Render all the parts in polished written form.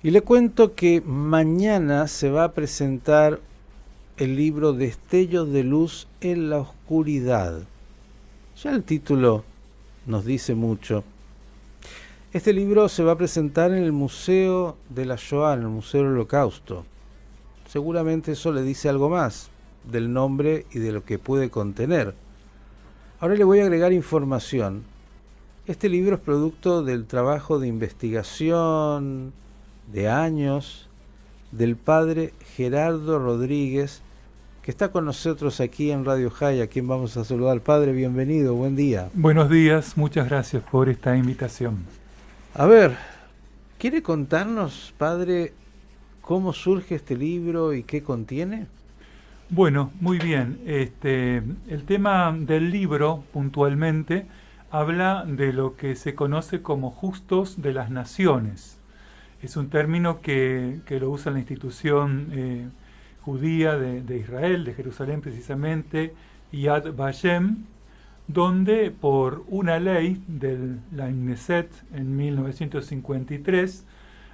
Y le cuento que mañana se va a presentar el libro Destellos de Luz en la Oscuridad. Ya el título nos dice mucho. Este libro se va a presentar en el Museo de la Shoah, en el Museo del Holocausto. Seguramente eso le dice algo más del nombre y de lo que puede contener. Ahora le voy a agregar información. Este libro es producto del trabajo de investigación de años del padre Gerardo Rodríguez, que está con nosotros aquí en Radio High, a quien vamos a saludar. Padre, bienvenido, buen día. Buenos días, muchas gracias por esta invitación. A ver, ¿quiere contarnos, padre, cómo surge este libro y qué contiene? Bueno, muy bien. El tema del libro, puntualmente, habla de lo que se conoce como justos de las naciones. Es un término que lo usa la institución judía de Israel, de Jerusalén precisamente, Yad Vashem, donde por una ley de la Knesset en 1953,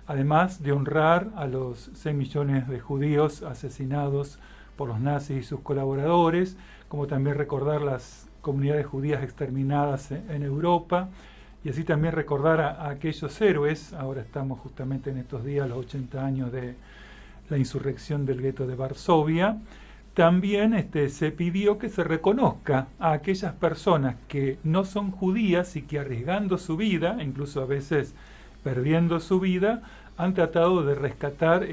además de honrar a los 6 millones de judíos asesinados por los nazis y sus colaboradores, como también recordar las comunidades judías exterminadas en Europa, y así también recordar a aquellos héroes. Ahora estamos justamente en estos días, los 80 años de la insurrección del gueto de Varsovia. También se pidió que se reconozca a aquellas personas que no son judías y que arriesgando su vida, incluso a veces perdiendo su vida, han tratado de rescatar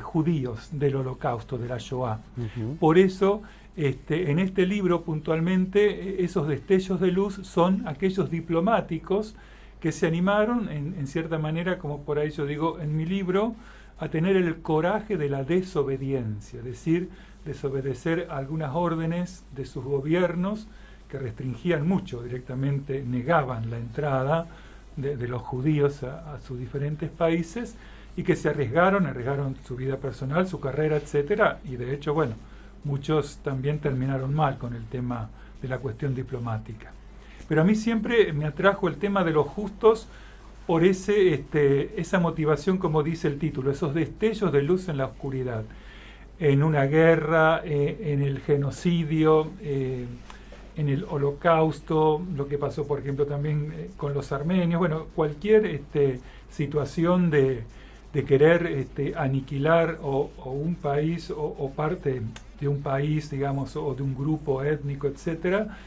judíos del Holocausto, de la Shoah. Por eso, en este libro puntualmente, esos destellos de luz son aquellos diplomáticos que se animaron, en cierta manera, como por ahí yo digo en mi libro, a tener el coraje de la desobediencia, es decir, desobedecer algunas órdenes de sus gobiernos que restringían mucho, directamente negaban la entrada de los judíos a sus diferentes países, y que se arriesgaron su vida personal, su carrera, etcétera, y de hecho, bueno, muchos también terminaron mal con el tema de la cuestión diplomática. Pero a mí siempre me atrajo el tema de los justos por esa motivación, como dice el título, esos destellos de luz en la oscuridad, en una guerra, en el genocidio, en el Holocausto, lo que pasó, por ejemplo, también con los armenios, bueno, cualquier situación de querer aniquilar o un país o parte de un país, digamos, o de un grupo étnico, etcétera,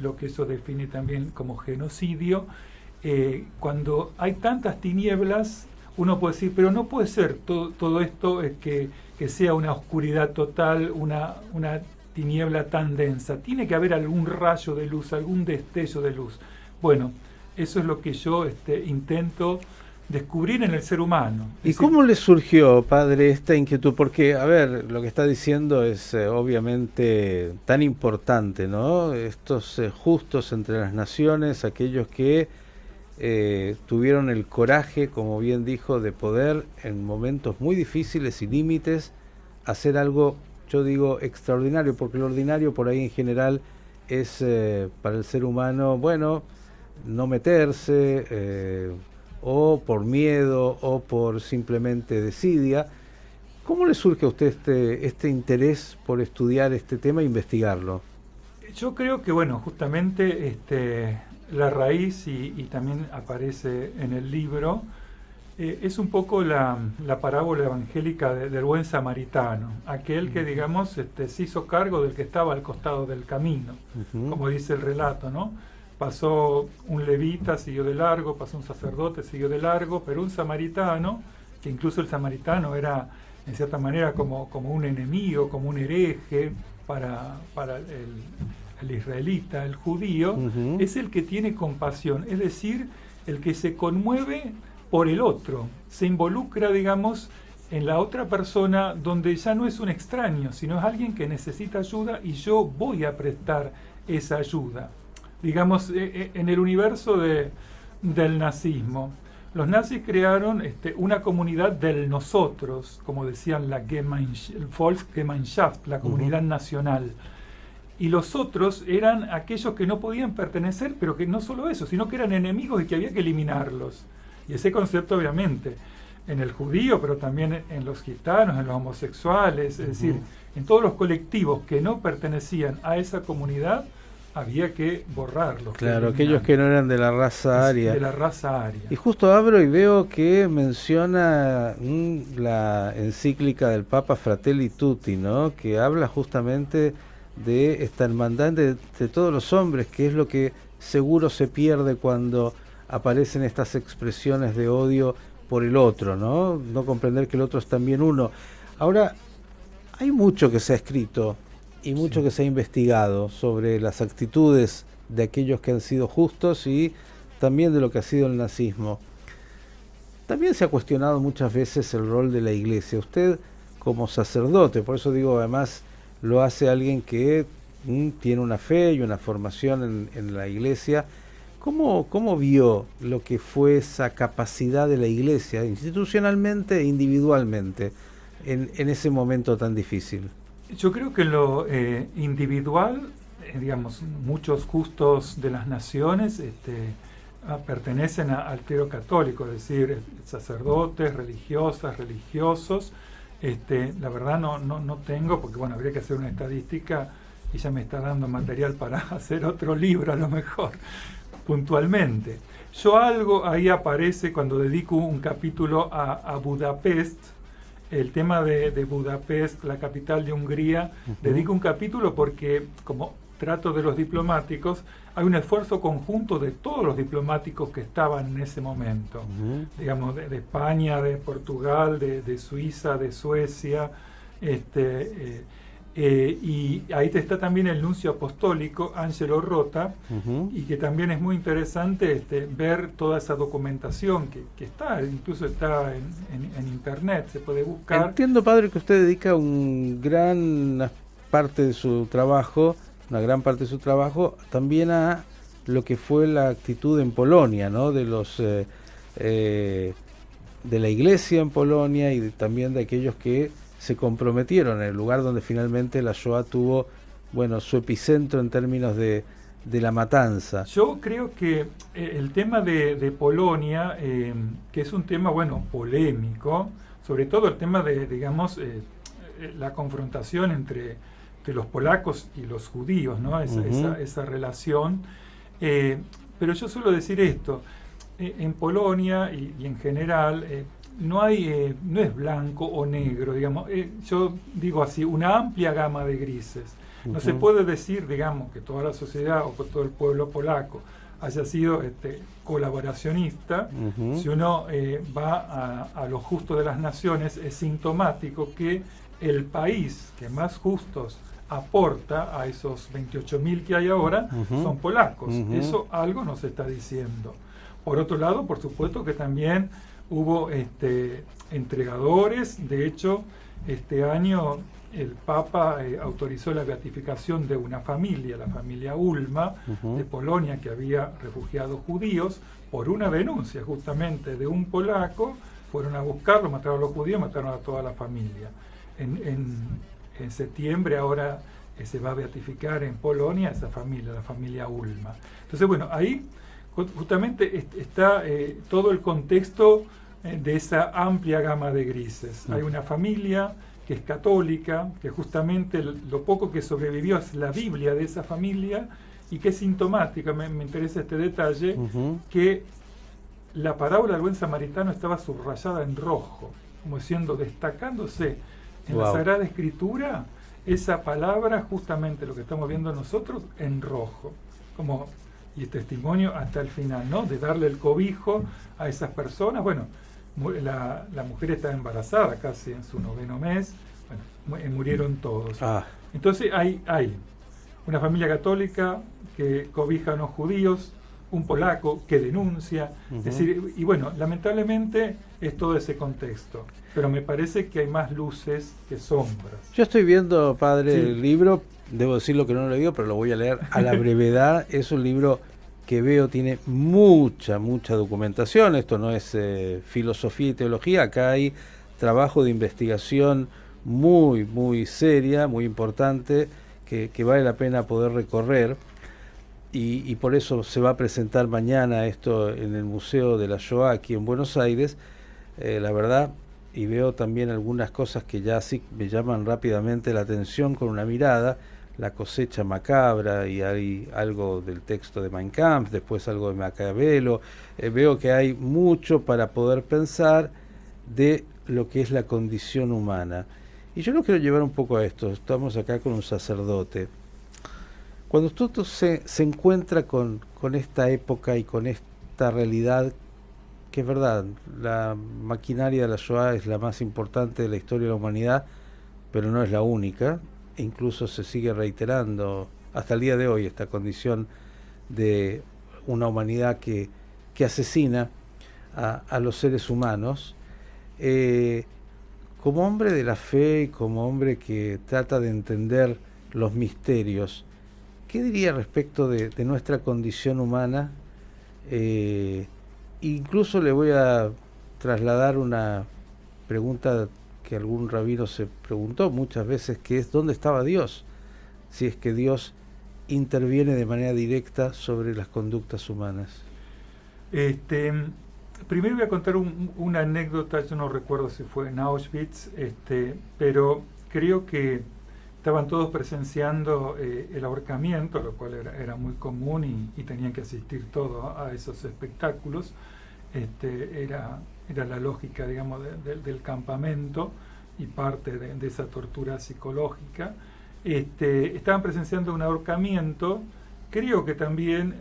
lo que eso define también como genocidio. Cuando hay tantas tinieblas, uno puede decir, pero no puede ser todo esto que sea una oscuridad total, una tiniebla tan densa. Tiene que haber algún rayo de luz, algún destello de luz. Bueno, eso es lo que yo intento descubrir en el ser humano. ¿Y cómo le surgió, padre, esta inquietud? Porque, a ver, lo que está diciendo es obviamente tan importante, ¿no? Estos justos entre las naciones, aquellos que tuvieron el coraje, como bien dijo, de poder en momentos muy difíciles y límites hacer algo, yo digo, extraordinario, porque lo ordinario por ahí en general es para el ser humano, bueno, no meterse, o por miedo, o por simplemente desidia. ¿Cómo le surge a usted este interés por estudiar este tema e investigarlo? Yo creo que, bueno, justamente la raíz, y también aparece en el libro, es un poco la parábola evangélica del buen samaritano, aquel que, digamos, se hizo cargo del que estaba al costado del camino, como dice el relato, ¿no? Pasó un levita, siguió de largo, pasó un sacerdote, siguió de largo, pero un samaritano, que incluso el samaritano era, en cierta manera, como un enemigo, como un hereje para el israelita, el judío, es el que tiene compasión, es decir, el que se conmueve por el otro, se involucra, digamos, en la otra persona, donde ya no es un extraño, sino es alguien que necesita ayuda y yo voy a prestar esa ayuda. Digamos, en el universo del nazismo, los nazis crearon una comunidad del nosotros, como decían la Volksgemeinschaft, la comunidad nacional. Y los otros eran aquellos que no podían pertenecer, pero que no solo eso, sino que eran enemigos y que había que eliminarlos. Y ese concepto, obviamente, en el judío, pero también en los gitanos, en los homosexuales, es decir, en todos los colectivos que no pertenecían a esa comunidad, había que borrarlos. Claro, aquellos que no eran de la raza aria. De la raza aria. Y justo abro y veo que menciona la encíclica del Papa Fratelli Tutti, ¿no? Que habla justamente de esta hermandad de todos los hombres, que es lo que seguro se pierde cuando aparecen estas expresiones de odio por el otro, ¿no? No comprender que el otro es también uno. Ahora, hay mucho que se ha escrito y mucho que se ha investigado sobre las actitudes de aquellos que han sido justos y también de lo que ha sido el nazismo. También se ha cuestionado muchas veces el rol de la Iglesia. Usted, como sacerdote, por eso digo, además lo hace alguien que tiene una fe y una formación en la Iglesia. ¿Cómo vio lo que fue esa capacidad de la Iglesia, institucionalmente e individualmente, en ese momento tan difícil? Yo creo que en lo individual, digamos, muchos justos de las naciones pertenecen al clero católico, es decir, sacerdotes, religiosas, religiosos. La verdad no tengo, porque bueno, habría que hacer una estadística y ya me está dando material para hacer otro libro a lo mejor, puntualmente. Yo algo ahí aparece cuando dedico un capítulo a Budapest, el tema de Budapest, la capital de Hungría. Dedico un capítulo porque, como trato de los diplomáticos, hay un esfuerzo conjunto de todos los diplomáticos que estaban en ese momento, digamos, de España, de Portugal, de Suiza, de Suecia, y ahí está también el nuncio apostólico, Angelo Rota, y que también es muy interesante ver toda esa documentación que está, incluso está en internet, se puede buscar. Entiendo, padre, que usted dedica una gran parte de su trabajo también a lo que fue la actitud en Polonia, ¿no? De los de la Iglesia en Polonia y también de aquellos que se comprometieron en el lugar donde finalmente la Shoah tuvo, bueno, su epicentro en términos de la matanza. Yo creo que el tema de Polonia, que es un tema, bueno, polémico, sobre todo el tema de, digamos, la confrontación entre los polacos y los judíos, ¿no? Esa relación. Pero yo suelo decir esto, en Polonia y en general, no es blanco o negro, digamos, yo digo así, una amplia gama de grises. No se puede decir, digamos, que toda la sociedad o que todo el pueblo polaco haya sido colaboracionista. Si uno va a lo justo de las naciones, es sintomático que el país que más justos aporta a esos 28.000 que hay ahora son polacos. Eso algo nos está diciendo. Por otro lado, por supuesto que también hubo entregadores. De hecho, este año el Papa autorizó la beatificación de una familia, la familia Ulma, de Polonia, que había refugiados judíos, por una denuncia justamente de un polaco. Fueron a buscarlo, mataron a los judíos, mataron a toda la familia. En septiembre ahora se va a beatificar en Polonia esa familia, la familia Ulma. Entonces, bueno, ahí justamente está todo el contexto de esa amplia gama de grises. Hay una familia que es católica, que justamente lo poco que sobrevivió es la Biblia de esa familia, y que es sintomática, me interesa este detalle, que la parábola del buen samaritano estaba subrayada en rojo, como diciendo, destacándose en la Sagrada Escritura, esa palabra, justamente lo que estamos viendo nosotros, en rojo, como y testimonio hasta el final, ¿no? De darle el cobijo a esas personas. Bueno, la mujer estaba embarazada casi en su 9º mes, bueno, murieron todos. Entonces hay una familia católica que cobija a los judíos, un polaco que denuncia, es decir, y bueno, lamentablemente es todo ese contexto, pero me parece que hay más luces que sombras. Yo estoy viendo, padre, el libro, debo decirlo que no lo he leído, pero lo voy a leer a la brevedad. Es un libro que veo tiene mucha documentación. Esto no es filosofía y teología, acá hay trabajo de investigación muy seria, muy importante, que vale la pena poder recorrer. Y por eso se va a presentar mañana esto en el Museo de la Shoah aquí en Buenos Aires. la verdad, y veo también algunas cosas que ya sí me llaman rápidamente la atención con una mirada, la cosecha macabra, y hay algo del texto de Mein Kampf, después algo de Maquiavelo. Veo que hay mucho para poder pensar de lo que es la condición humana. Y yo lo quiero llevar un poco a esto. Estamos acá con un sacerdote. Cuando usted se encuentra con esta época y con esta realidad, que es verdad, la maquinaria de la Shoah es la más importante de la historia de la humanidad, pero no es la única, e incluso se sigue reiterando hasta el día de hoy esta condición de una humanidad que asesina a los seres humanos. Como hombre de la fe y como hombre que trata de entender los misterios, ¿qué diría respecto de nuestra condición humana? Incluso le voy a trasladar una pregunta que algún rabino se preguntó muchas veces, que es ¿dónde estaba Dios? Si es que Dios interviene de manera directa sobre las conductas humanas. Primero voy a contar una anécdota. Yo no recuerdo si fue en Auschwitz, pero creo que estaban todos presenciando el ahorcamiento, lo cual era muy común y tenían que asistir todos a esos espectáculos. Era la lógica, digamos, del campamento y parte de esa tortura psicológica. Estaban presenciando un ahorcamiento. Creo que también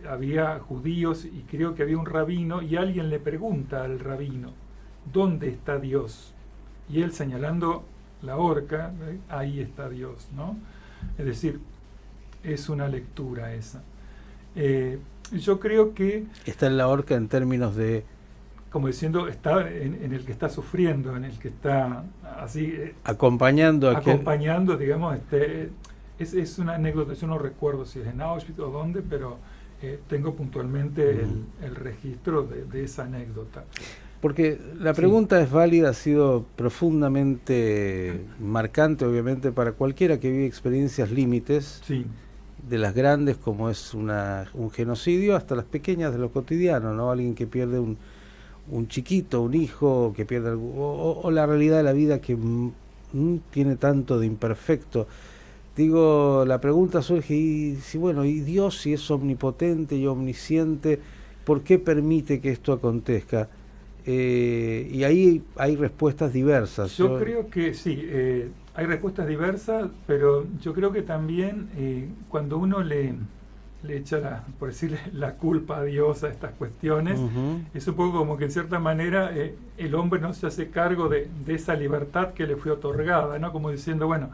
había judíos y creo que había un rabino, y alguien le pregunta al rabino, ¿dónde está Dios? Y él, señalando la horca, ahí está Dios, ¿no? Es decir, es una lectura esa. Yo creo que está en la horca en términos de, como diciendo, está en el que está sufriendo, en el que está así acompañando, digamos, es una anécdota. Yo no recuerdo si es en Auschwitz o dónde, pero tengo puntualmente el registro de esa anécdota. Porque la pregunta es válida, ha sido profundamente marcante, obviamente, para cualquiera que vive experiencias límites, sí, de las grandes, como es un genocidio, hasta las pequeñas de lo cotidiano, ¿no? Alguien que pierde un chiquito, un hijo, que pierde o la realidad de la vida que tiene tanto de imperfecto. Digo, la pregunta surge, y Dios, si es omnipotente y omnisciente, ¿por qué permite que esto acontezca? Y ahí hay respuestas diversas. Yo creo que sí, hay respuestas diversas, pero yo creo que también cuando uno le echa, por decirle, la culpa a Dios a estas cuestiones, es un poco como que en cierta manera el hombre no se hace cargo de esa libertad que le fue otorgada, ¿no? Como diciendo, bueno,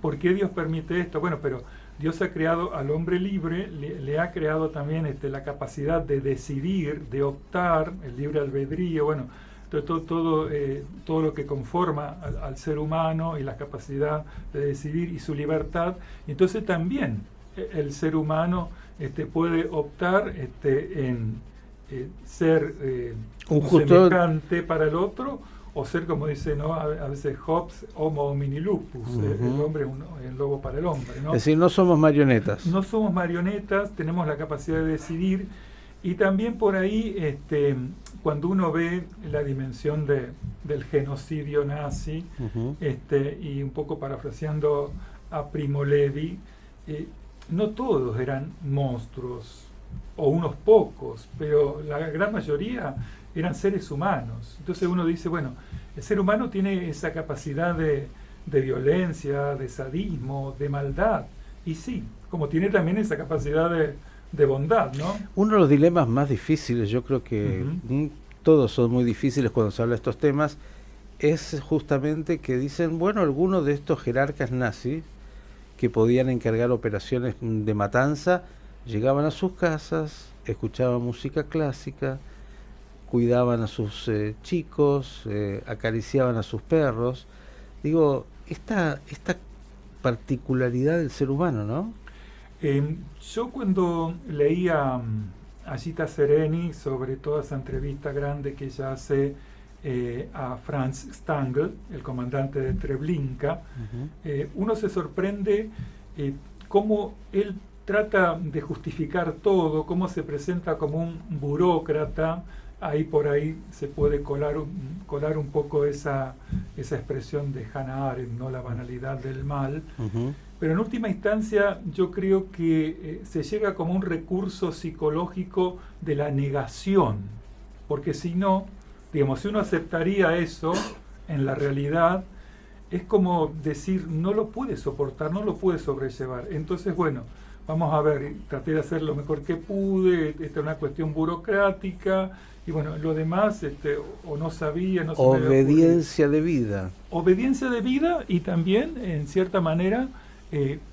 ¿por qué Dios permite esto? Bueno, pero Dios ha creado al hombre libre, le ha creado también la capacidad de decidir, de optar, el libre albedrío, bueno, todo lo que conforma al ser humano y la capacidad de decidir y su libertad. Entonces también el ser humano puede optar en ser un semejante para el otro, o ser, como dice, ¿no? A veces Hobbes, homo homini lupus, el hombre es un lobo para el hombre, ¿no? Es decir, no somos marionetas. No somos marionetas, tenemos la capacidad de decidir. Y también por ahí, cuando uno ve la dimensión del genocidio nazi, y un poco parafraseando a Primo Levi, no todos eran monstruos, o unos pocos, pero la gran mayoría eran seres humanos. Entonces uno dice, bueno, el ser humano tiene esa capacidad de violencia, de sadismo, de maldad, y sí, como tiene también esa capacidad de bondad, ¿no? Uno de los dilemas más difíciles, yo creo que todos son muy difíciles cuando se habla de estos temas, es justamente que dicen, bueno, algunos de estos jerarcas nazis que podían encargar operaciones de matanza, llegaban a sus casas, escuchaban música clásica, cuidaban a sus chicos, acariciaban a sus perros. Digo, esta particularidad del ser humano, ¿no? Yo cuando leía a Gita Sereni sobre toda esa entrevista grande que ella hace a Franz Stangl, el comandante de Treblinka, uno se sorprende cómo él trata de justificar todo, cómo se presenta como un burócrata por ahí se puede colar un poco esa expresión de Hannah Arendt, ¿no? La banalidad del mal. Ujú. Pero en última instancia yo creo que se llega como un recurso psicológico de la negación, porque si no, digamos, si uno aceptaría eso en la realidad, es como decir, no lo puede soportar, no lo puede sobrellevar. Entonces, bueno, vamos a ver, traté de hacer lo mejor que pude, esta es una cuestión burocrática, y bueno, lo demás, o no sabía, no se me había ocurrido. Obediencia de vida. Obediencia de vida y también, en cierta manera,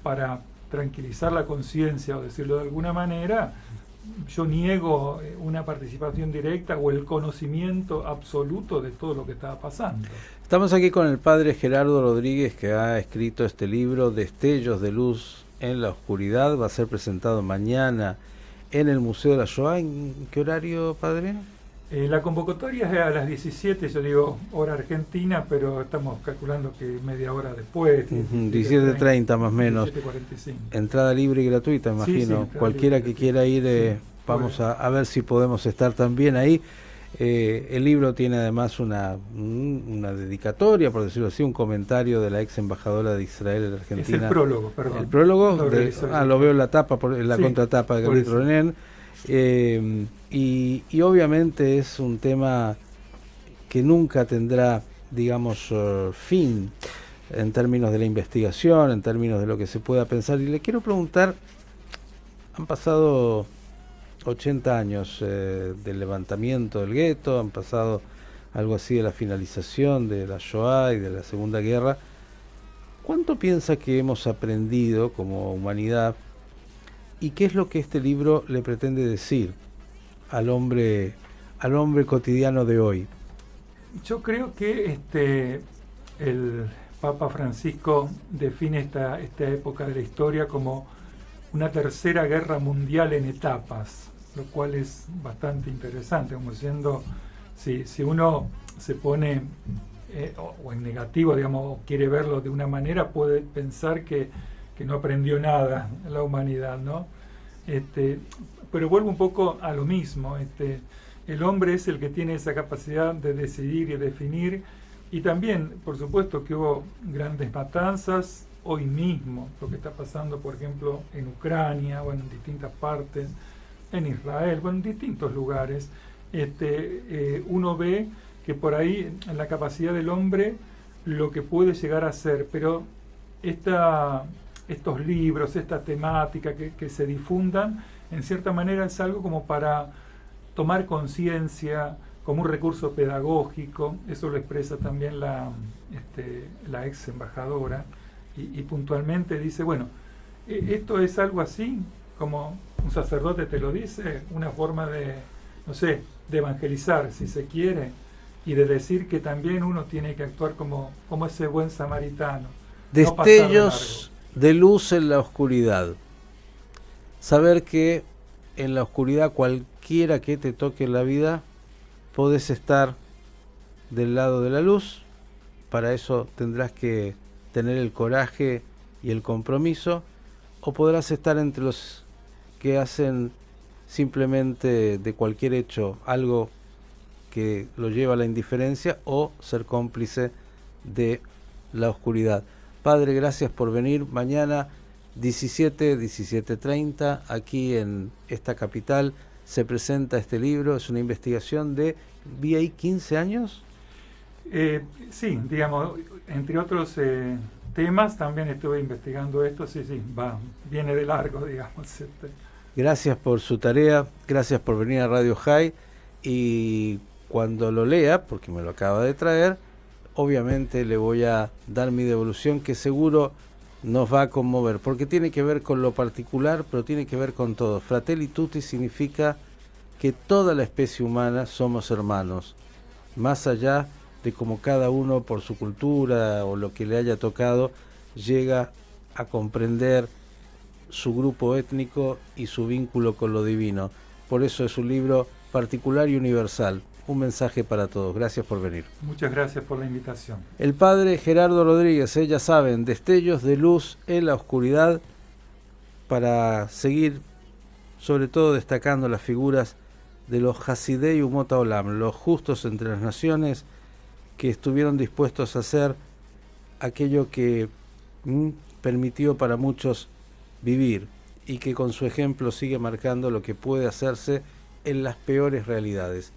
para tranquilizar la conciencia, o decirlo de alguna manera, yo niego una participación directa o el conocimiento absoluto de todo lo que estaba pasando. Estamos aquí con el padre Gerardo Rodríguez, que ha escrito este libro, Destellos de Luz en la Oscuridad. Va a ser presentado mañana en el Museo de la Shoah. ¿En qué horario, padre? La convocatoria es a las 17, yo digo hora argentina, pero estamos calculando que media hora después. 17:30 más o menos. 17:45. Entrada libre y gratuita, imagino. Sí, Cualquiera libre, que quiera ir, sí, vamos a ver si podemos estar también ahí. El libro tiene además una dedicatoria, por decirlo así, un comentario de la ex embajadora de Israel en Argentina. Es el prólogo, perdón. El prólogo, lo veo en la tapa, en la sí, contratapa de Gabriel Ronen. Y obviamente es un tema que nunca tendrá, digamos, fin en términos de la investigación, en términos de lo que se pueda pensar. Y le quiero preguntar, han pasado 80 años del levantamiento del gueto, han pasado algo así de la finalización de la Shoah y de la Segunda Guerra. ¿Cuánto piensa que hemos aprendido como humanidad y qué es lo que este libro le pretende decir al hombre cotidiano de hoy? Yo creo que el Papa Francisco define esta época de la historia como una tercera guerra mundial en etapas, lo cual es bastante interesante, como diciendo, si uno se pone o en negativo, digamos, o quiere verlo de una manera, puede pensar que no aprendió nada la humanidad, ¿no? Pero vuelvo un poco a lo mismo, el hombre es el que tiene esa capacidad de decidir y definir, y también, por supuesto, que hubo grandes matanzas hoy mismo, lo que está pasando, por ejemplo, en Ucrania, bueno, en distintas partes, en Israel, bueno, en distintos lugares, uno ve que por ahí en la capacidad del hombre lo que puede llegar a ser, pero estos libros, esta temática que se difundan, en cierta manera es algo como para tomar conciencia, como un recurso pedagógico. Eso lo expresa también la ex embajadora, y puntualmente dice, bueno, esto es algo así, como un sacerdote te lo dice, una forma de, no sé, de evangelizar, si se quiere, y de decir que también uno tiene que actuar como ese buen samaritano. Destellos de luz en la oscuridad. Saber que en la oscuridad, cualquiera que te toque en la vida, podés estar del lado de la luz. Para eso tendrás que tener el coraje y el compromiso, o podrás estar entre los que hacen simplemente de cualquier hecho algo que lo lleva a la indiferencia, o ser cómplice de la oscuridad. Padre, gracias por venir. Mañana 17:30, aquí en esta capital, se presenta este libro. Es una investigación de, vi ahí, 15 años. Sí, digamos, entre otros temas, también estuve investigando esto, viene de largo, digamos. Gracias por su tarea, gracias por venir a Radio High, y cuando lo lea, porque me lo acaba de traer, obviamente le voy a dar mi devolución, que seguro nos va a conmover, porque tiene que ver con lo particular, pero tiene que ver con todo. Fratelli Tutti significa que toda la especie humana somos hermanos, más allá de cómo cada uno por su cultura o lo que le haya tocado llega a comprender su grupo étnico y su vínculo con lo divino. Por eso es un libro particular y universal, un mensaje para todos. Gracias por venir. Muchas gracias por la invitación. El padre Gerardo Rodríguez, ya saben, destellos de luz en la oscuridad, para seguir sobre todo destacando las figuras de los Hasidei Umot Haolam, los justos entre las naciones, que estuvieron dispuestos a hacer aquello que permitió para muchos vivir, y que con su ejemplo sigue marcando lo que puede hacerse en las peores realidades.